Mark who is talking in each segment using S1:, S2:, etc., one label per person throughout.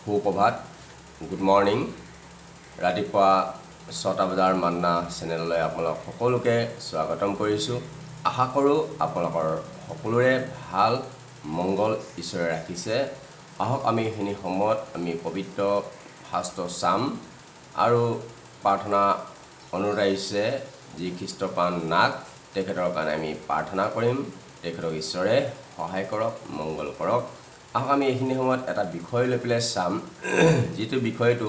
S1: সুপ্ৰভাত good morning ৰাতিপুৱা 6টা বজাৰ মান্না চেনেললৈ আপোনালোক সকলোকে স্বাগতম কৰিছোঁ আশা কৰোঁ আপোনালোকৰ সকলোৰে ভাল মংগল ঈশ্বৰে ৰাখিছে আহক আমি এইখিনি সময়ত আমি পবিত্ৰ শাস্ত্ৰ চাম আৰু প্ৰাৰ্থনা অনুৰোধ আহিছে যি খ্ৰীষ্টপান নাগ তেখেতৰ কাৰণে আমি প্ৰাৰ্থনা কৰিম তেখেতক ঈশ্বৰে সহায় কৰক মংগল কৰক আহক আমি এইখিনি সময়ত এটা বিষয় লৈ পেলাই চাম যিটো বিষয়টো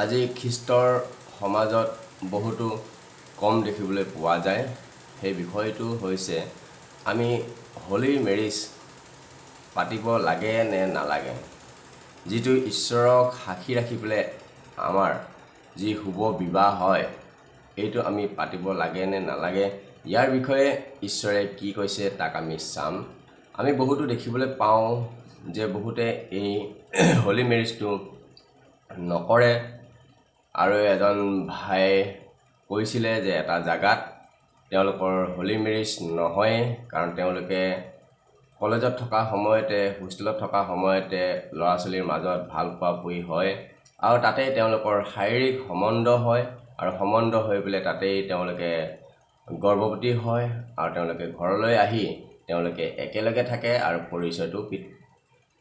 S1: আজি খ্ৰীষ্টৰ সমাজত বহুতো কম দেখিবলৈ পোৱা যায় সেই বিষয়টো হৈছে আমি হলি মেৰিজ পাতিব লাগে নে নালাগে যিটো ঈশ্বৰক সাক্ষী ৰাখি পেলাই আমাৰ যি শুভ বিবাহ হয় এইটো আমি পাতিব লাগে নে নালাগে ইয়াৰ বিষয়ে ঈশ্বৰে কি কৈছে তাক আমি চাম আমি বহুতো দেখিবলৈ পাওঁ যে বহুতে এই হলি মেৰিজটো নকৰে আৰু এজন ভাই কৈছিলে যে এটা জাগাত তেওঁলোকৰ হলি মেৰিজ নহয় কাৰণ তেওঁলোকে কলেজত থকা সময়তে হোষ্টেলত থকা সময়তে ল'ৰা ছোৱালীৰ মাজত ভাল পোৱা পুই হয় আৰু তাতে তেওঁলোকৰ শাৰীৰিক সম্বন্ধ হয় আৰু সম্বন্ধ হৈ পেলাই তাতেই তেওঁলোকে গৰ্ভৱতী হয় আৰু তেওঁলোকে ঘৰলৈ আহি তেওঁলোকে একেলগে থাকে আৰু পৰিচয়টো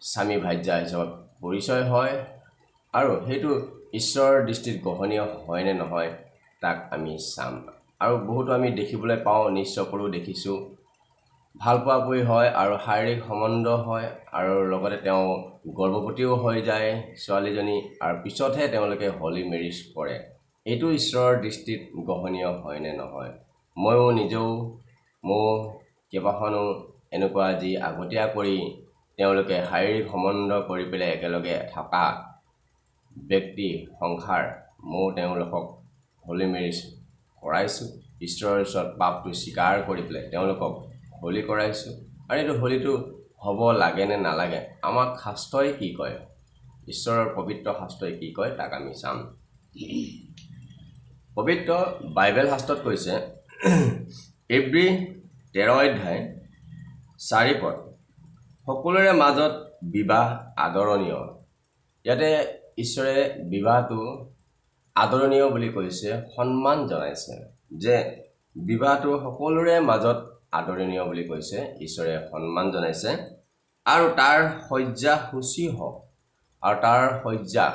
S1: স্বামী ভাৰ্যা হিচাপত পৰিচয় হয় আৰু সেইটো ঈশ্বৰৰ দৃষ্টিত গ্ৰহণীয় হয় নে নহয় তাক আমি চাম আৰু বহুতো আমি দেখিবলৈ পাওঁ নিশ্চয়কৰো দেখিছোঁ ভাল পোৱা পুই হয় আৰু শাৰীৰিক সম্বন্ধ হয় আৰু লগতে তেওঁ গৰ্ভৱতীও হৈ যায় ছোৱালীজনী আৰু পিছতহে তেওঁলোকে হলি মেৰিজ কৰে এইটো ঈশ্বৰৰ দৃষ্টিত গ্ৰহণীয় হয় নে নহয় ময়ো নিজেও মোৰ কেইবাখনো এনেকুৱা যি আগতীয়া কৰি তেওঁলোকে শাৰীৰিক সম্বন্ধ কৰি পেলাই একেলগে থকা ব্যক্তি সংসাৰ মই তেওঁলোকক হলি মেৰিজ কৰাইছোঁ ঈশ্বৰৰ ওচৰত পাপটো স্বীকাৰ কৰি পেলাই তেওঁলোকক হলি কৰাইছোঁ আৰু এইটো হলিটো হ'ব লাগে নে নালাগে আমাক শাস্ত্ৰই কি কয় ঈশ্বৰৰ পবিত্ৰ শাস্ত্ৰই কি কয় তাক আমি চাম পবিত্ৰ বাইবেল শাস্ত্ৰত কৈছে এব্ৰী 13 অধ্যায় 4 পদ সকলোৰে মাজত বিবাহ আদৰণীয় ইয়াতে ঈশ্বৰে বিবাহটো আদৰণীয় বুলি কৈছে সন্মান জনাইছে যে বিবাহটো সকলোৰে মাজত আদৰণীয় বুলি কৈছে ঈশ্বৰে সন্মান জনাইছে আৰু তাৰ সজ্জা সুচি হওক আৰু তাৰ সজ্জা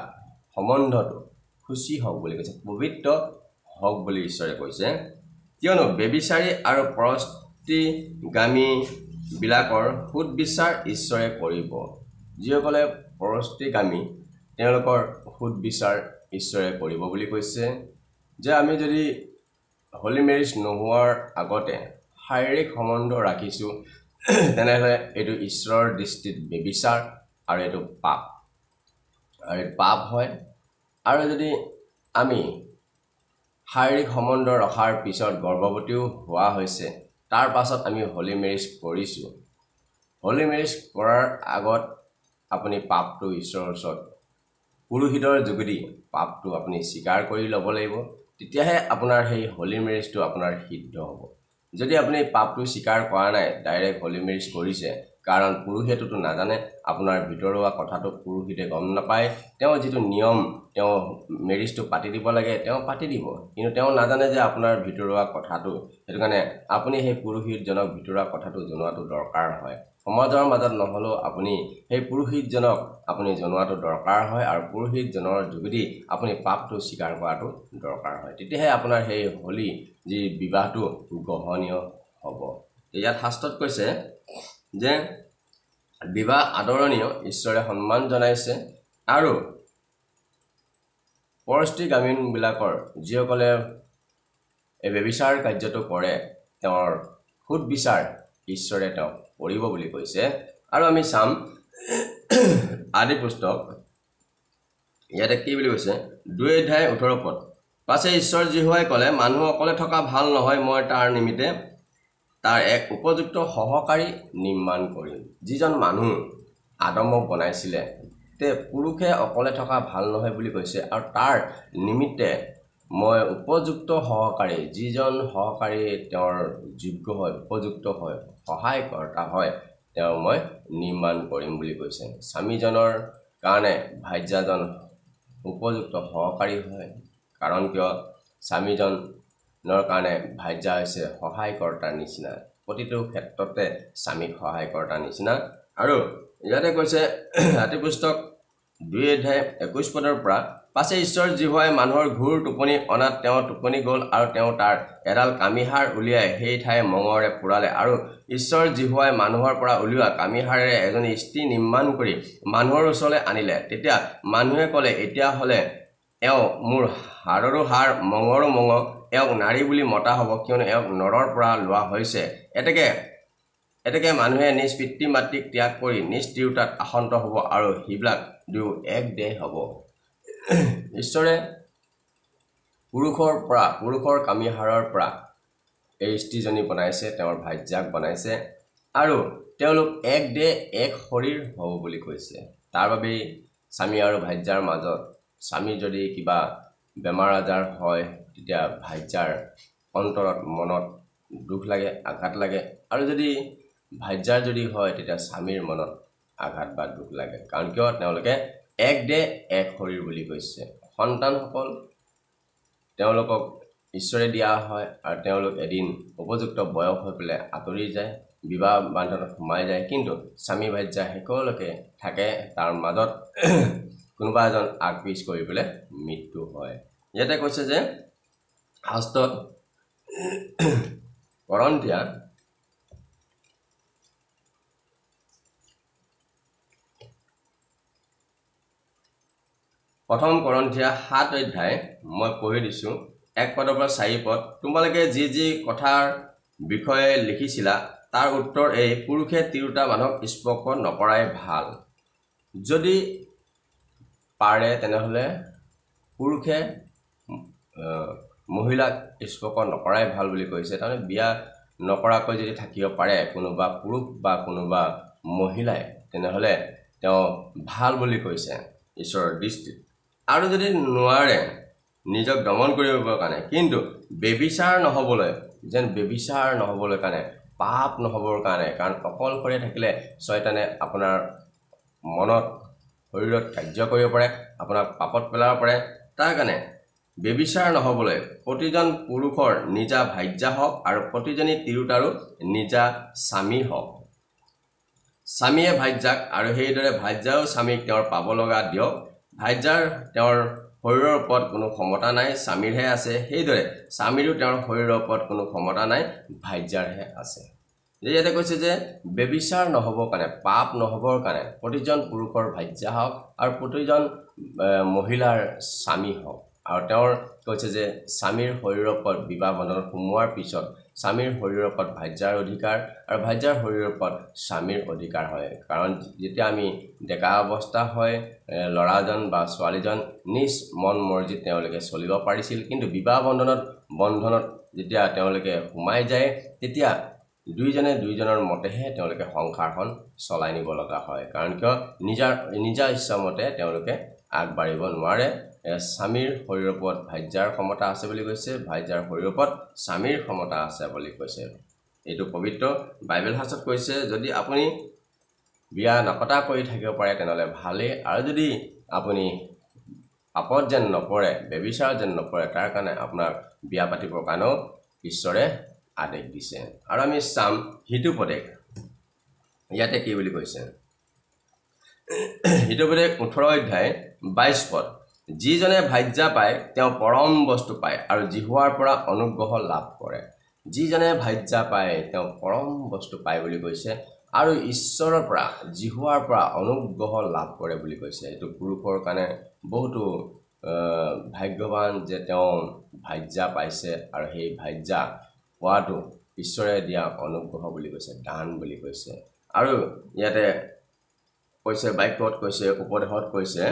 S1: সম্বন্ধটো সুচি হওক বুলি কৈছে পবিত্ৰ হওক বুলি ঈশ্বৰে কৈছে কিয়নো বেবিচাৰী আৰু পৰস্তিগামী বিলাকৰ সুদবিচাৰ ঈশ্বৰে কৰিব যিসকলে পৰস্তিগামী তেওঁলোকৰ সুদবিচাৰ ঈশ্বৰে কৰিব বুলি কৈছে যে আমি যদি হলি মেৰিজ নোহোৱাৰ আগতে শাৰীৰিক সম্বন্ধ ৰাখিছোঁ তেনেহ'লে এইটো ঈশ্বৰৰ দৃষ্টিত বেবিচাৰ আৰু এইটো পাপ আৰু এইটো পাপ হয় আৰু যদি আমি শাৰীৰিক সম্বন্ধ ৰখাৰ পিছত গৰ্ভৱতীও হোৱা হৈছে তাৰ পাছত আমি হলি মেৰিজ কৰিছোঁ হলি মেৰিজ কৰাৰ আগত আপুনি পাপটো ঈশ্বৰৰ ওচৰত পুৰোহিতৰ যোগেদি পাপটো আপুনি স্বীকাৰ কৰি ল'ব লাগিব তেতিয়াহে আপোনাৰ সেই হলি মেৰিজটো আপোনাৰ সিদ্ধ হ'ব যদি আপুনি পাপটো স্বীকাৰ কৰা নাই ডাইৰেক্ট হলি মেৰিজ কৰিছে কাৰণ পুৰোহিতেতো নাজানে আপোনাৰ ভিতৰুৱা কথাটো পুৰোহিতে গম নাপায় তেওঁ যিটো নিয়ম তেওঁ মেৰিজটো পাতি দিব লাগে তেওঁ পাতি দিব কিন্তু তেওঁ নাজানে যে আপোনাৰ ভিতৰুৱা কথাটো সেইটো কাৰণে আপুনি সেই পুৰোহিতজনক ভিতৰুৱা কথাটো জনোৱাটো দৰকাৰ হয় সমাজৰ মাজত নহলেও আপুনি সেই পুৰোহিতজনক আপুনি জনোৱাটো দৰকাৰ হয় আৰু পুৰোহিতজনৰ যোগেদি আপুনি পাপটো স্বীকাৰ কৰাটো দৰকাৰ হয় তেতিয়াহে আপোনাৰ সেই হলি যি বিবাহটো গ্ৰহণীয় হ'ব ইয়াত শাস্ত্ৰত কৈছে যে বিবাহ আদৰণীয় ঈশ্বৰে সন্মান জনাইছে আৰু পৰস্তিগামীবিলাকৰ যিসকলে এই বেবিচাৰ কাৰ্যটো কৰে তেওঁৰ সুদবিচাৰ ঈশ্বৰে তেওঁক কৰিব বুলি কৈছে আৰু আমি চাম আদি পুস্তক ইয়াতে কি বুলি কৈছে 2 অধ্যায় 18 পদ পাছে ঈশ্বৰ জিহুৱাই ক'লে মানুহ অকলে থকা ভাল নহয় মই তাৰ নিমিত্তে তাৰ এক উপযুক্ত সহকাৰী নিৰ্মাণ কৰিম যিজন মানুহ আদমক বনাইছিলে তে পুৰুষে অকলে থকা ভাল নহয় বুলি কৈছে আৰু তাৰ নিমিত্তে মই উপযুক্ত সহকাৰী যিজন সহকাৰী তেওঁৰ যোগ্য হয় উপযুক্ত হয় সহায়কৰ্তা হয় তেওঁ মই নিৰ্মাণ কৰিম বুলি কৈছে স্বামীজনৰ কাৰণে ভাজ্যাজন উপযুক্ত সহকাৰী হয় কাৰণ কিয় স্বামীজনৰ কাৰণে ভাজ্যা হৈছে সহায়কৰ্তাৰ নিচিনা প্ৰতিটো ক্ষেত্ৰতে স্বামীক সহায় কৰাৰ নিচিনা আৰু ইয়াতে কৈছে আতি পুস্তক 2 অধ্যায় 21 পদৰ পৰা পাছে ঈশ্বৰ জিহুৱাই মানুহৰ ঘূৰ টোপনি অনাত তেওঁ টোপনি গ'ল আৰু তেওঁ তাৰ এডাল কামিহাৰ উলিয়াই সেই ঠাই মঙৰে পুৰালে আৰু ঈশ্বৰ জিহুৱাই মানুহৰ পৰা উলিওৱা কামিহাৰেৰে এজনী স্ত্ৰী নিৰ্মাণ কৰি মানুহৰ ওচৰলৈ আনিলে তেতিয়া মানুহে ক'লে এতিয়া হলে এওঁ মোৰ হাড়ৰো হাড় মঙৰো মঙ এওক নাৰী বুলি মতা হ'ব কিয়নো এওক নৰৰ পৰা লোৱা হৈছে এতেকে মানুহে নিজ পিতৃ মাতৃক ত্যাগ কৰি নিজ তিৰোতাত আসন্ত হ'ব আৰু হিবিলাক দুয়ো এক দেহ হ'ব ঈশ্বৰে পুৰুষৰ কামিহাৰৰ পৰা এই স্ত্ৰীজনী বনাইছে তেওঁৰ ভাজ্যাক বনাইছে আৰু তেওঁলোক এক দেহ এক শৰীৰ হ'ব বুলি কৈছে তাৰ বাবে স্বামী আৰু ভাজ্যাৰ মাজত স্বামী যদি কিবা বেমাৰ আজাৰ হয় তেতিয়া ভাজ্যাৰ অন্তৰত মনত দুখ লাগে আঘাত লাগে আৰু যদি ভাজ্যাৰ যদি হয় তেতিয়া স্বামীৰ মনত আঘাত বা দুখ লাগে কাৰণ কিয় তেওঁলোকে এক দেহ এক শৰীৰ বুলি কৈছে সন্তানসকল তেওঁলোকক ঈশ্বৰে দিয়া হয় আৰু তেওঁলোক এদিন উপযুক্ত বয়স হৈ পেলাই আঁতৰি যায় বিবাহ বান্ধনত সোমাই যায় কিন্তু স্বামী ভাজ্যা সকলোকে থাকে তাৰ মাজত কোনোবা এজন আগপিছ কৰি পেলাই মৃত্যু হয় ইয়াতে কৈছে যে শাস্ত্ৰত কৰন্থিয়া প্ৰথম কৰন্থিয়া 7 অধ্যায় মই পঢ়ি দিছো 1 পদৰ পৰা 4 পদ তোমালোকে যি কথাৰ বিষয়ে লিখিছিলা তাৰ উত্তৰ এই পুৰুষে তিৰোতা মানুহক স্পৰ্শ নকৰাই ভাল যদি পাৰে তেনেহলে পুৰুষে মহিলাক স্পৰ্শ নকৰাই ভাল বুলি কৈছে তাৰমানে বিয়া নকৰাকৈ যদি থাকিব পাৰে কোনোবা পুৰুষ বা কোনোবা মহিলাই তেনেহলে তেওঁ ভাল বুলি কৈছে ঈশ্বৰৰ দৃষ্টিত আৰু যদি নোৱাৰে নিজক দমন কৰিবৰ কাৰণে কিন্তু বেবিচাৰ নহবলৈ কাৰণে পাপ নহবৰ কাৰণে কাৰণ অকলশৰে থাকিলে শয়তানে আপোনাৰ মনত শৰীৰত কাৰ্য কৰিব পাৰে আপোনাক পাপত পেলাব পাৰে তাৰ কাৰণে বেবিচাৰ নহবলৈ প্ৰতিজন পুৰুষৰ নিজা ভাজ্যা হওক আৰু প্ৰতিজনী তিৰোতাৰো নিজা স্বামী হওক স্বামীয়ে ভাজ্যাক আৰু সেইদৰে ভাজ্যাও স্বামীক তেওঁৰ পাব লগা দিয়ক ভাজ্যাৰ তেওঁৰ শৰীৰৰ ওপৰত কোনো ক্ষমতা নাই স্বামীৰহে আছে সেইদৰে স্বামীৰো তেওঁৰ শৰীৰৰ ওপৰত কোনো ক্ষমতা নাই ভাজ্যাৰহে আছে ইয়াতে কৈছে যে বেবিচাৰ নহবৰ কাৰণে পাপ নহবৰ কাৰণে প্ৰতিজন পুৰুষৰ ভাজ্যা হওক আৰু প্ৰতিজন মহিলাৰ স্বামী হওক আৰু তেওঁৰ কৈছে যে স্বামীৰ শৰীৰৰ ওপৰত বিবাহ বন্ধনত সোমোৱাৰ পিছত স্বামীৰ শৰীৰৰ ওপৰত ভাজ্যাৰ অধিকাৰ আৰু ভাজ্যাৰ শৰীৰৰ ওপৰত স্বামীৰ অধিকাৰ হয় কাৰণ যেতিয়া আমি ডেকা অৱস্থা হয় লৰাজন বা ছোৱালীজন নিজ মন মৰ্জিত তেওঁলোকে চলিব পাৰিছিল কিন্তু বিবাহ বন্ধনত যেতিয়া তেওঁলোকে সোমাই যায় তেতিয়া দুইজনৰ মতেহে তেওঁলোকে সংসাৰখন চলাই নিব লগা হয় কাৰণ কিয় নিজা ইচ্ছামতে তেওঁলোকে আগবাঢ়িব নোৱাৰে স্বামীৰ শৰীৰৰ ওপৰত ভাজ্যাৰ ক্ষমতা আছে বুলি কৈছে ভাজ্যাৰ শৰীৰৰ ওপৰত স্বামীৰ ক্ষমতা আছে বুলি কৈছে এইটো পবিত্ৰ বাইবেল শাস্ত্ৰত কৈছে যদি আপুনি বিয়া নপতা কৰি থাকিব পাৰে তেনেহলে ভালেই আৰু যদি আপুনি পাপত যেন নপৰে বেবিচাৰ যেন নপৰে তাৰ কাৰণে আপোনাক বিয়া পাতিবৰ কাৰণেও ঈশ্বৰে আদেশ দিছে আৰু আমি চাম হিতোপদেশ ইয়াতে কি বুলি কৈছে হিতোপদেশ 18 অধ্যায় 22 পদ যিজনে ভাজ্যা পায় তেওঁ পৰম বস্তু পায় আৰু জিহুৱাৰ পৰা অনুগ্ৰহ লাভ কৰে যিজনে ভাজ্যা পায় তেওঁ পৰম বস্তু পায় বুলি কৈছে আৰু ঈশ্বৰৰ পৰা জিহুৱাৰ পৰা অনুগ্ৰহ লাভ কৰে বুলি কৈছে এইটো পুৰুষৰ কাৰণে বহুতো ভাগ্যৱান যে তেওঁ ভাজ্যা পাইছে আৰু সেই ভাজ্যা পোৱাটো ঈশ্বৰে দিয়া অনুগ্ৰহ বুলি কৈছে দান বুলি কৈছে আৰু ইয়াতে কৈছে বাক্যত কৈছে উপদেশত কৈছে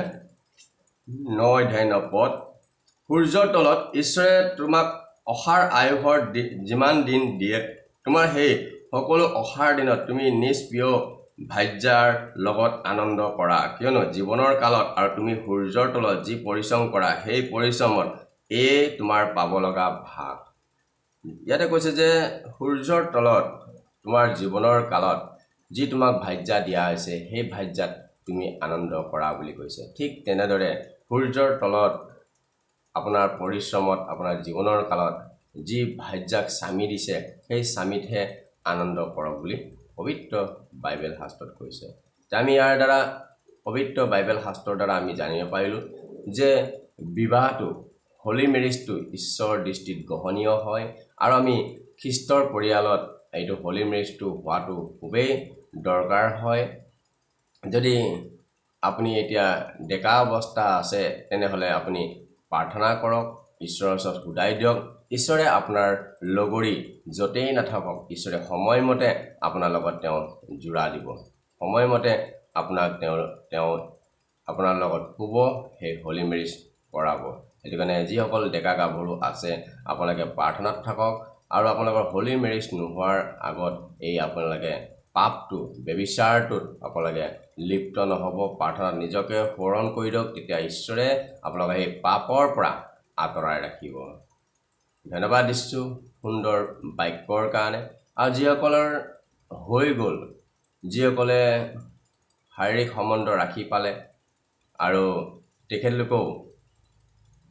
S1: 9 অধ্যায় 9 পদ সূৰ্যৰ তলত ঈশ্বৰে তোমাক অসাৰ আয়ুষৰ যিমান দিন দিয়ে তোমাৰ সেই সকলো অসাৰ দিনত তুমি নিজ প্ৰিয় ভাজ্যাৰ লগত আনন্দ কৰা কিয়নো জীৱনৰ কালত আৰু তুমি সূৰ্যৰ তলত যি পৰিশ্ৰম কৰা সেই পৰিশ্ৰমত এই তোমাৰ পাব লগা ভাগ ইয়াতে কৈছে যে সূৰ্যৰ তলত তোমাৰ জীৱনৰ কালত যি তোমাক ভাজ্যা দিয়া হৈছে সেই ভাজ্যাত তুমি আনন্দ কৰা বুলি কৈছে। ঠিক তেনেদৰে সূৰ্যৰ তলত আপোনাৰ পৰিশ্ৰমত আপোনাৰ জীৱনৰ কালত যি ভাজ্যাক স্বামী দিছে সেই স্বামীতহে আনন্দ কৰক বুলি পবিত্ৰ বাইবেল শাস্ত্ৰত কৈছে। আমি ইয়াৰ দ্বাৰা পবিত্ৰ বাইবেল শাস্ত্ৰৰ দ্বাৰা আমি জানিব পাৰিলোঁ যে বিবাহটো হলি মেৰিজটো ঈশ্বৰৰ দৃষ্টিত গ্ৰহণীয় হয় আৰু আমি খ্ৰীষ্টৰ পৰিয়ালত এইটো হলি মেৰিজটো হোৱাটো খুবেই দৰকাৰ হয়। যদি আপুনি এতিয়া ডেকা অৱস্থা আছে তেনেহ'লে আপুনি প্ৰাৰ্থনা কৰক, ঈশ্বৰৰ ওচৰত সোধাই দিয়ক। ঈশ্বৰে আপোনাৰ লগৰী য'তেই নাথাকক ঈশ্বৰে সময়মতে আপোনাৰ লগত তেওঁ জোৰা দিব, সময়মতে আপোনাক তেওঁ আপোনাৰ লগত শুব, সেই হলি মেৰিজ কৰাব। সেইটো কাৰণে যিসকল ডেকা গাভৰু আছে আপোনালোকে প্ৰাৰ্থনাত থাকক আৰু আপোনালোকৰ হলি মেৰিজ নোহোৱাৰ আগত এই আপোনালোকে পাপটো ব্যভিচাৰটোত আপোনালোকে লিপ্ত নহ'ব, প্ৰাৰ্থনাত নিজকে সোঁৱৰণ কৰি দিয়ক। তেতিয়া ঈশ্বৰে আপোনালোকে সেই পাপৰ পৰা আঁতৰাই ৰাখিব। ধন্যবাদ দিছোঁ সুন্দৰ বাক্যৰ কাৰণে। আৰু যিসকলৰ হৈ গ'ল, যিসকলে শাৰীৰিক সম্বন্ধ ৰাখি পালে আৰু তেখেতলোকেও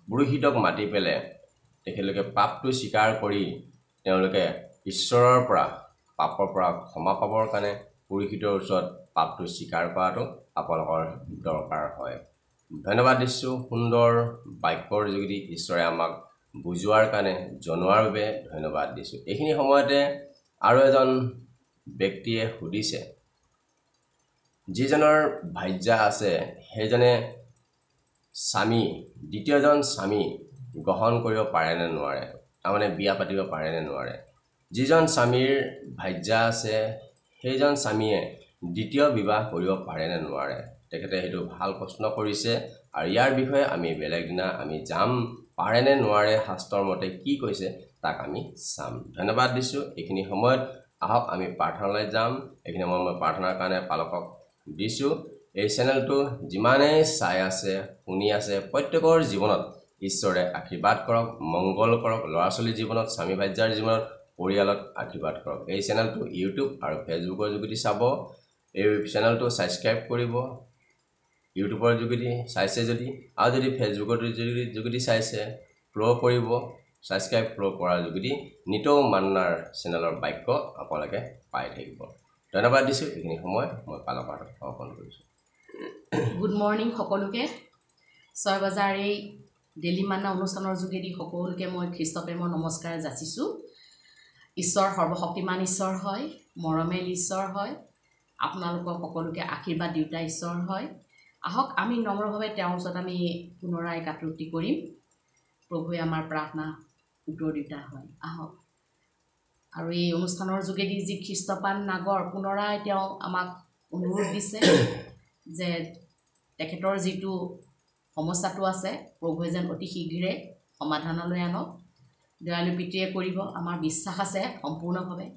S1: পুৰোহিতক মাতি পেলাই তেখেতলোকে পাপটো স্বীকাৰ কৰি তেওঁলোকে ঈশ্বৰৰ পৰা পাপৰ পৰা ক্ষমা পাবৰ কাৰণে পুৰোহিতৰ ওচৰত পাপটো স্বীকাৰ কৰাটো আপোনালোকৰ দৰকাৰ হয়। ধন্যবাদ দিছোঁ সুন্দৰ বাক্যৰ যোগেদি ঈশ্বৰে আমাক বুজোৱাৰ কাৰণে, জনোৱাৰ বাবে ধন্যবাদ দিছোঁ। এইখিনি সময়তে আৰু এজন ব্যক্তিয়ে সুধিছে, যিজনৰ ভাৰ্যা আছে সেইজনে স্বামী দ্বিতীয়জন স্বামী গ্ৰহণ কৰিব পাৰে নে নোৱাৰে, তাৰমানে বিয়া পাতিব পাৰে নে নোৱাৰে। যিজন স্বামীৰ ভাৰ্যা আছে সেইজন স্বামীয়ে দ্বিতীয় বিবাহ কৰিব পাৰে নে নোৱাৰে। তেখেতে সেইটো ভাল প্ৰশ্ন কৰিছে আৰু ইয়াৰ বিষয়ে আমি বেলেগ দিনা আমি যাম। পাৰে নে নোৱাৰে, শাস্ত্ৰৰ মতে কি কৈছে তাক আমি চাম। ধন্যবাদ দিছোঁ। এইখিনি সময়ত আহক আমি প্ৰাৰ্থনালৈ যাম। এইখিনি সময় মই প্ৰাৰ্থনাৰ কাৰণে পালকক দিছোঁ। এই চেনেলটো যিমানেই চাই আছে, শুনি আছে, প্ৰত্যেকৰ জীৱনত ঈশ্বৰে আশীৰ্বাদ কৰক, মংগল কৰক, ল'ৰা ছোৱালীৰ জীৱনত, স্বামী ভাৰ্যাৰ জীৱনত, পৰিয়ালত আশীৰ্বাদ কৰক। এই চেনেলটো ইউটিউব আৰু ফেচবুকৰ যোগেদি চাব। এই চেনেলটো ছাবস্ক্ৰাইব কৰিব ইউটিউবৰ যোগেদি চাইছে যদি, আৰু যদি ফেচবুকৰ যোগেদি চাইছে ফ'ল' কৰিব, ছাবস্ক্ৰাইব ফ'ল' কৰাৰ যোগেদি নিতৌ মান্নাৰ চেনেলৰ বাক্য আপোনালোকে পাই থাকিব। ধন্যবাদ দিছোঁ। এইখিনি সময় মই পালকৰ অৰ্পণ কৰিছোঁ।
S2: গুড মৰ্ণিং সকলোকে। 6 বজাৰ এই ডেইলি মান্না অনুষ্ঠানৰ যোগেদি সকলোকে মই খ্ৰীষ্টপ্ৰেমৰ নমস্কাৰ যাচিছোঁ। ঈশ্বৰ সৰ্বশক্তিমান ঈশ্বৰ হয়, মৰমেল ঈশ্বৰ হয়, আপোনালোকক সকলোকে আশীৰ্বাদ দিওঁতা ঈশ্বৰ হয়। আহক আমি নম্ৰভাৱে তেওঁৰ ওচৰত আমি পুনৰাই কাটৰুতি কৰিম। প্ৰভুৱে আমাৰ প্ৰাৰ্থনা উত্তৰ দিওঁতা হয়। আহক। আৰু এই অনুষ্ঠানৰ যোগেদি যি খ্ৰীষ্টপান নাগৰ পুনৰাই তেওঁ আমাক অনুৰোধ দিছে যে তেখেতৰ যিটো সমস্যাটো আছে প্ৰভুৱে যেন অতি শীঘ্ৰে সমাধানলৈ আনক। দয়ালু পিতৃয়ে কৰিব, আমাৰ বিশ্বাস আছে সম্পূৰ্ণভাৱে।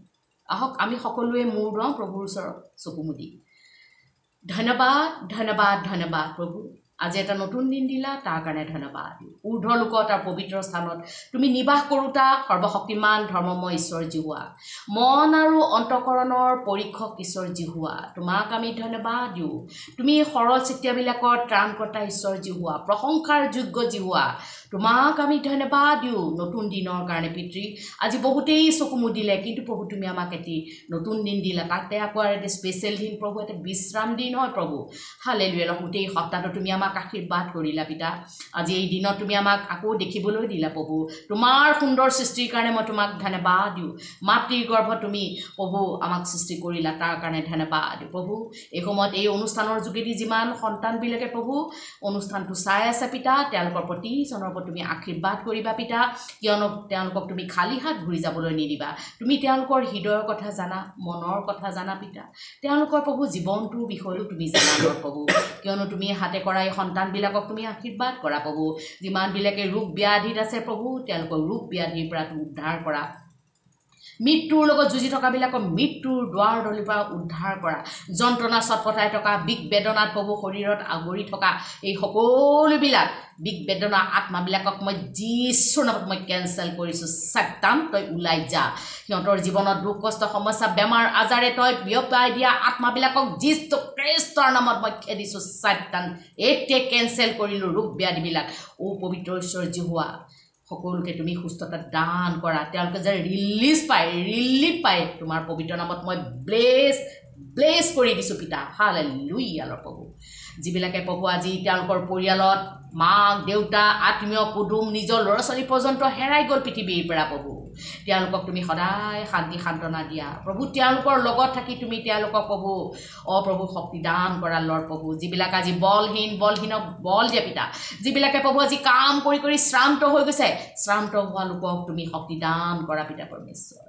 S2: আহক আমি সকলোৱে মূৰ দুৱাওঁ প্ৰভুৰ ওচৰত চকুমুদি। ধন্যবাদ, ধন্যবাদ, ধন্যবাদ প্ৰভু। আজি এটা নতুন দিন দিলা, তাৰ কাৰণে ধন্যবাদ। ঊৰ্ধ্ব লোকত আৰু পবিত্ৰ স্থানত তুমি নিবাস কৰোঁতা সৰ্বশক্তিমান ধৰ্মময় ঈশ্বৰ জিহুৱা, মন আৰু অন্তঃকৰণৰ পৰীক্ষক ঈশ্বৰ জিহুৱা, তোমাক আমি ধন্যবাদ দিওঁ। তুমি সৰল চিত্ৰবিলাকৰ ত্ৰাণকৰ্তা ঈশ্বৰ জিহুৱা, প্ৰশংসাৰ যোগ্য জিহুৱা, তোমাক আমি ধন্যবাদ দিওঁ নতুন দিনৰ কাৰণে পিতৃ। আজি বহুতেই চকুমু দিলে, কিন্তু প্ৰভু তুমি আমাক এটি নতুন দিন দিলা, তাতে আকৌ এটি স্পেচিয়েল দিন প্ৰভু, এটা বিশ্ৰাম দিন হয় প্ৰভু। হালেলুয়া। গোটেই সপ্তাহটো তুমি আমাক আশীৰ্বাদ কৰিলা পিতা। আজি এই দিনত তুমি আমাক আকৌ দেখিবলৈ দিলা প্ৰভু। তোমাৰ সুন্দৰ সৃষ্টিৰ কাৰণে মই তোমাক ধন্যবাদ দিওঁ। মাতৃৰ গৰ্ভত তুমি প্ৰভু আমাক সৃষ্টি কৰিলা, তাৰ কাৰণে ধন্যবাদ দিওঁ প্ৰভু। এই সময়ত এই অনুষ্ঠানৰ যোগেদি যিমান সন্তানবিলাকে প্ৰভু অনুষ্ঠানটো চাই আছে পিতা, তেওঁলোকৰ প্ৰতিজনৰ ওপৰত তুমি আশীৰ্বাদ কৰিবা পিতা, কিয়নো তেওঁলোকক তুমি খালী হাত ঘূৰি যাবলৈ নিদিবা। তুমি তেওঁলোকৰ হৃদয়ৰ কথা জানা, মনৰ কথা জানা পিতা। তেওঁলোকৰ প্ৰভু জীৱনটোৰ বিষয়েও তুমি জানা প্ৰভু, কিয়নো তুমি হাতে কৰা এই সন্তানবিলাকক তুমি আশীৰ্বাদ কৰা প্ৰভু। যিমানবিলাকে ৰোগ ব্যাধিত আছে প্ৰভু, তেওঁলোকৰ ৰোগ ব্যাধিৰ পৰা তুমি উদ্ধাৰ কৰা। মৃত্যুৰ লগত যুঁজি থকাবিলাকক মৃত্যুৰ দুৱাৰ দলিৰ পৰা উদ্ধাৰ কৰা যন্ত্ৰণা ছটপটাই থকা বিগ বেদনাত প্ৰভু শৰীৰত আগুৰি থকা এই সকলোবিলাক বিগ বেদনা আত্মাবিলাকক মই যীশুৰ নামত মই কেনচেল কৰিছোঁ সাতান তই ওলাই যা সিহঁতৰ জীৱনত দুখ কষ্ট সমস্যা বেমাৰ আজাৰে তই বিয়পাই দিয়া আত্মাবিলাকক যীশু খ্ৰীষ্টৰ নামত মই খেদিছোঁ সাতান এতিয়া কেনচেল কৰিলোঁ ৰোগ ব্যাধিবিলাক ও পবিত্ৰ ঈশ্বৰ জিহুৱা সকলোকে তুমি সুস্থতা দান কৰা তেওঁলোকে যে ৰিলিফ পায় তোমাৰ পবিত্ৰ নামত মই ব্লেছ কৰি দিছোঁ পিতা হালেলুয়া প্ৰভু যিবিলাকে প্ৰভু আজি তেওঁলোকৰ পৰিয়ালত মাক দেউতা আত্মীয় কুটুম নিজৰ ল'ৰা ছোৱালী পৰ্যন্ত হেৰাই গ'ল পৃথিৱীৰ পৰা প্ৰভু তেওঁলোকক তুমি সদায় শান্তি সান্তনা দিয়া প্ৰভু তেওঁলোকৰ লগত থাকি তুমি তেওঁলোকক প্ৰভু প্ৰভু শক্তি দান কৰা লৰ্ড প্ৰভু যিবিলাক আজি বলহীনক বল দিয়া পিতা যিবিলাকে প্ৰভু আজি কাম কৰি শ্ৰান্ত হৈ গৈছে শ্ৰান্ত হোৱা লোকক তুমি শক্তি দান কৰা পিতা পৰমেশ্বৰ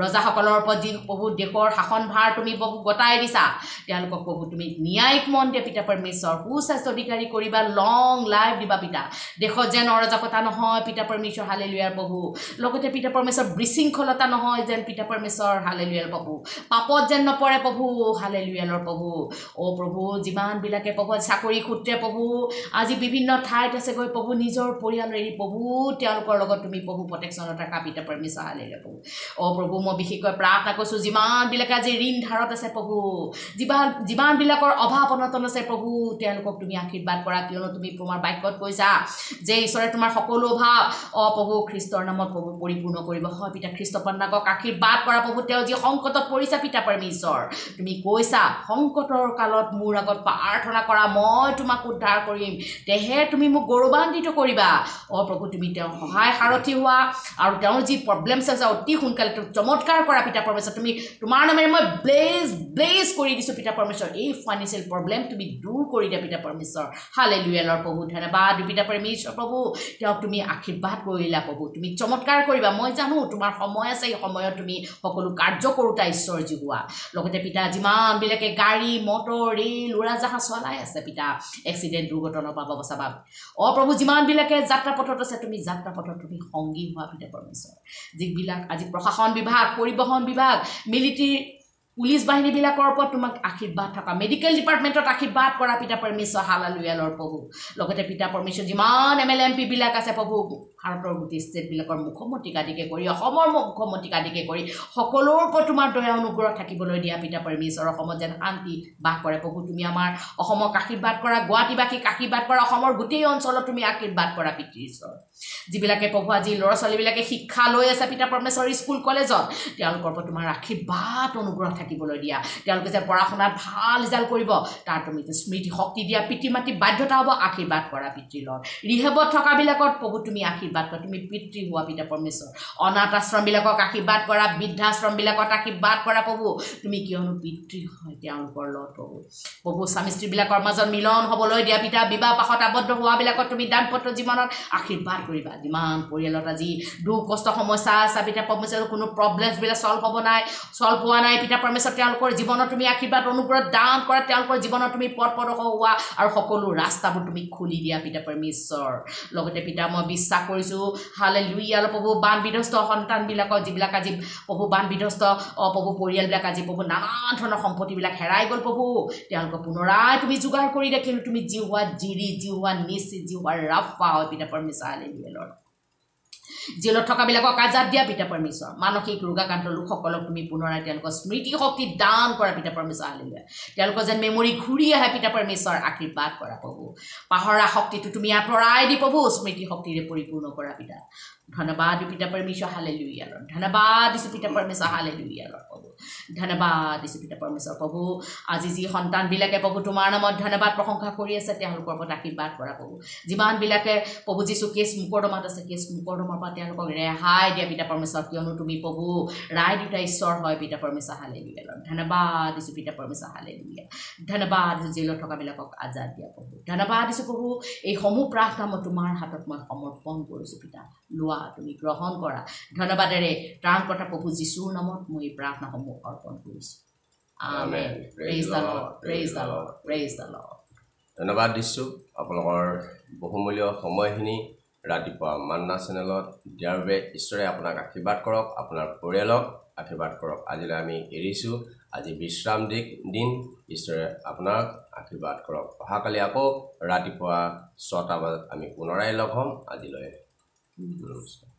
S2: ৰজাসকলৰ ওপৰত যি প্ৰভু দেশৰ শাসনভাৰ তুমি প্ৰভু গতাই দিছা তেওঁলোকক প্ৰভু তুমি ন্যায়িক মন দিয়া পিতা পৰমেশ্বৰ সুস্বাস্থ্য অধিকাৰী কৰিবা লং লাইফ দিবা পিতা দেশত যেন অৰাজকতা নহয় পিতা পৰমেশ্বৰ হালেলুয়াৰ প্ৰভু লগতে পিতা পৰমেশ্বৰ বিশৃংখলতা নহয় যেন পিতা পৰমেশ্বৰ হালেলুয়াৰ প্ৰভু পাপত যেন নপৰে প্ৰভু হালেলুয়াৰ প্ৰভু প্ৰভু যিমানবিলাকে প্ৰভু চাকৰি সূত্ৰে প্ৰভু আজি বিভিন্ন ঠাইত আছে গৈ প্ৰভু নিজৰ পৰিয়াল এৰি প্ৰভু তেওঁলোকৰ লগত তুমি প্ৰভু প্ৰটেকশ্যনত ৰাখা পিতা পৰমেশ্বৰ হালেলুয়া প্ৰভু প্ৰভু মই বিশেষকৈ প্ৰাৰ্থনা কৰিছোঁ যিমানবিলাকে আজি ঋণ ধাৰত আছে প্ৰভু যিমানবিলাকৰ অভাৱ অনটন আছে প্ৰভু তেওঁলোকক তুমি আশীৰ্বাদ কৰা কিয়নো তুমি তোমাৰ বাক্যত কৈছা যে ঈশ্বৰে তোমাৰ সকলো অভাৱ প্ৰভু খ্ৰীষ্টৰ নামত প্ৰভু পৰিপূৰ্ণ কৰিব হয় পিতা খ্ৰীষ্টপন্নাকক আশীৰ্বাদ কৰা প্ৰভু তেওঁ যি সংকটত পৰিছা পিতা পৰমেশ্বৰ তুমি কৈছা সংকটৰ কালত মোৰ আগত প্ৰাৰ্থনা কৰা মই তোমাক উদ্ধাৰ কৰিম তেহে তুমি মোক গৌৰৱান্বিত কৰিবা প্ৰভু তুমি তেওঁৰ সহায় সাৰথি হোৱা আৰু তেওঁৰ যি প্ৰব্লেমছ আছে অতি সোনকালে চমৎকাৰ কৰা পিতা পৰমেশ্বৰ তুমি তোমাৰ নামেৰে মই ব্লেছ কৰি দিছোঁ পিতা পৰমেশ্বৰ এই ফাইনেন্সিয়েল প্ৰব্লেম তুমি দূৰ কৰি দিয়া পিতা পৰমেশ্বৰ হালেলুয়া লৰ্ড প্ৰভু ধন্যবাদ পিতা পৰমেশ্বৰ প্ৰভু তেওঁক তুমি আশীৰ্বাদ কৰিলা প্ৰভু তুমি চমৎকাৰ কৰিবা মই জানো তোমাৰ সময় আছে এই সময়ত তুমি সকলো কাৰ্য কৰোঁতা ঈশ্বৰ জিহুৱা লগতে পিতা যিমানবিলাকে গাড়ী মটৰ ৰেল উৰাজাহাজ চলাই আছে পিতা এক্সিডেণ্ট দুৰ্ঘটনাৰ পৰা বচাবা প্ৰভু যিমানবিলাকে যাত্ৰা পথত আছে তুমি যাত্ৰা পথত তুমি সংগী হোৱা পিতা পৰমেশ্বৰ যিবিলাক আজি প্ৰশাসন বিভাগ পৰিবহণ বিভাগ মিলিটাৰী পুলিচ বাহিনীবিলাকৰ ওপৰত তোমাক আশীৰ্বাদ থকা মেডিকেল ডিপাৰ্টমেণ্টত আশীৰ্বাদ কৰা পিতা পৰমেশ্বৰ হালেলুয়া লৰ্ড প্ৰভু লগতে পিতা পৰমেশ্বৰ যিমান MLA MP বিলাক আছে প্ৰভু ভাৰতৰ গোটেই ষ্টেটবিলাকৰ মুখ্যমন্ত্ৰীক আদিকে কৰি অসমৰ মুখ্যমন্ত্ৰীক আদিকে কৰি সকলোৰ ওপৰত তোমাৰ দয়া অনুগ্ৰহ থাকিবলৈ দিয়া পিতা পৰমেশ্বৰ অসমত যেন শান্তি বাস কৰে প্ৰভু তুমি আমাৰ অসমক আশীৰ্বাদ কৰা গুৱাহাটীবাসীক আশীৰ্বাদ কৰা অসমৰ গোটেই অঞ্চলত তুমি আশীৰ্বাদ কৰা পিতৃ ঈশ্বৰ যিবিলাকে প্ৰভু আজি ল'ৰা ছোৱালীবিলাকে শিক্ষা লৈ আছে পিতা পৰমেশ্বৰ স্কুল কলেজত তেওঁলোকৰ ওপৰত তোমাৰ আশীৰ্বাদ অনুগ্ৰহ থাকিবলৈ দিয়া তেওঁলোকে যে পঢ়া শুনাত ভাল ৰিজাল্ট কৰিব তাৰ তুমি স্মৃতি শক্তি দিয়া পিতৃ মাতৃ বাধ্যতা হ'ব আশীৰ্বাদ কৰা পিতৃ লৰ্ড ৰিহেবত থকাবিলাকত প্ৰভু তুমি আশীৰ্বাদ কৰা তুমি পিতৃ হোৱা পিতা পৰমেশ্বৰ অনাথ আশ্ৰমবিলাকক আশীৰ্বাদ কৰা বৃদ্ধাশ্ৰমবিলাকত আশীৰ্বাদ কৰা প্ৰভু তুমি কিয়নো পিতৃ হয় তেওঁলোকৰ লৰ্ড প্ৰভু স্বামী স্ত্ৰীবিলাকৰ মাজত মিলন হ'বলৈ দিয়া পিতা বিবাহ পাশত আবদ্ধ হোৱাবিলাকত তুমি দাম্পত্য জীৱনত আশীৰ্বাদ কৰিবা যিমান পৰিয়ালত আজি দুখ কষ্ট সমস্যা আছে পিতা পৰমেশ্বৰ কোনো প্ৰব্লেমছবিলাক ছল্ভ হোৱা নাই পিতা পৰমেশ্বৰ তেওঁলোকৰ জীৱনত তুমি আশীৰ্বাদ অনুগ্ৰহ দান কৰা তেওঁলোকৰ জীৱনত তুমি পথ প্ৰদৰ্শক হোৱা আৰু সকলো ৰাস্তাবোৰ তুমি খুলি দিয়া পিতা পৰমেশ্বৰ লগতে পিতা মই বিশ্বাস কৰিছোঁ হালেলুয়া প্ৰভু বান বিধ্বস্ত সন্তানবিলাকৰ যিবিলাক আজি প্ৰভু বান বিধ্বস্ত প্ৰভু পৰিয়ালবিলাক আজি প্ৰভু নানা ধৰণৰ সম্পত্তিবিলাক হেৰাই গ'ল প্ৰভু তেওঁলোকক পুনৰাই তুমি যোগাৰ কৰি দিয়া কিন্তু তুমি জিহুৱা জিৰি জিহুৱা নিচি জিহুৱা ৰাফা হয় পিতা পৰমেশ্বৰ হালেলুয়া লৰ্ড জেলত থকাবিলাকক আজাদ দিয়া পিতা পৰমেশ্বৰ মানসিক ৰোগাক্ৰান্ত লোকসকলক তুমি পুনৰাই তেওঁলোকৰ স্মৃতি শক্তি দান কৰা পিতা পৰমেশ্বৰ হালেলুয়া তেওঁলোকৰ যেন মেমৰি ঘূৰি আহে পিতা পৰমেশ্বৰ আশীৰ্বাদ কৰা প্ৰভু পাহৰা শক্তিটো তুমি আঁতৰাই দি প্ৰভু স্মৃতি শক্তিৰে পৰিপূৰ্ণ কৰা পিতা ধন্যবাদ পিতা পৰমেশ্বৰ হালেলুয়া লৰ্ড ধন্যবাদ দিছোঁ পিতা পৰমেশ্বৰ হালেলুয়া লৰ্ড প্ৰভু ধন্যবাদ দিছোঁ পিতা পৰমেশ্বৰ প্ৰভু আজি যি সন্তানবিলাকে প্ৰভু তোমাৰ নামত ধন্যবাদ প্ৰশংসা কৰি আছে তেওঁলোকৰ ওপৰত আশীৰ্বাদ কৰা প্ৰভু যিমানবিলাকে প্ৰভু যিছো কেছ মোকৰ্দমাত আছে কেছ মোকৰ্দমাৰ পৰা তেওঁলোকক ৰেহাই দিয়া পিতা পৰমেশ্বৰ কিয়নো তুমি প্ৰভু ৰায় দুটা ঈশ্বৰ হয় পিতা পৰমেশ্বৰ হালেলুয়া লৰ্ড ধন্যবাদ দিছোঁ পিতা পৰমেশ্বৰ হালেলুয়া ধন্যবাদ দিছোঁ জেলত থকাবিলাকক আজাদ দিয়া প্ৰভু ধন্যবাদ দিছোঁ প্ৰভু এইসমূহ প্ৰাৰ্থনা মই তোমাৰ হাতত মই সমৰ্পণ কৰিছোঁ পিতা লোৱা তুমি গ্ৰহণ কৰা ধন্যবাদেৰে ত্ৰাণকৰ্তা প্ৰভু যীশুৰ নামত মই এই প্ৰাৰ্থনাসমূহ অৰ্পণ কৰিছোঁ amen praise the lord praise the lord praise the lord
S1: ধন্যবাদ দিছোঁ আপোনালোকৰ বহুমূলীয় সময়খিনি ৰাতিপুৱা মান্না চেনেলত দিয়াৰ বাবে ঈশ্বৰে আপোনাক আশীৰ্বাদ কৰক আপোনাৰ পৰিয়ালক আশীৰ্বাদ কৰক আজিলৈ আমি এৰিছোঁ আজি বিশ্ৰাম দিন ঈশ্বৰে আপোনাক আশীৰ্বাদ কৰক অহাকালি আকৌ ৰাতিপুৱা 6টা বজাত আমি পুনৰাই লগ হ'ম আজিলৈ নমস্কাৰ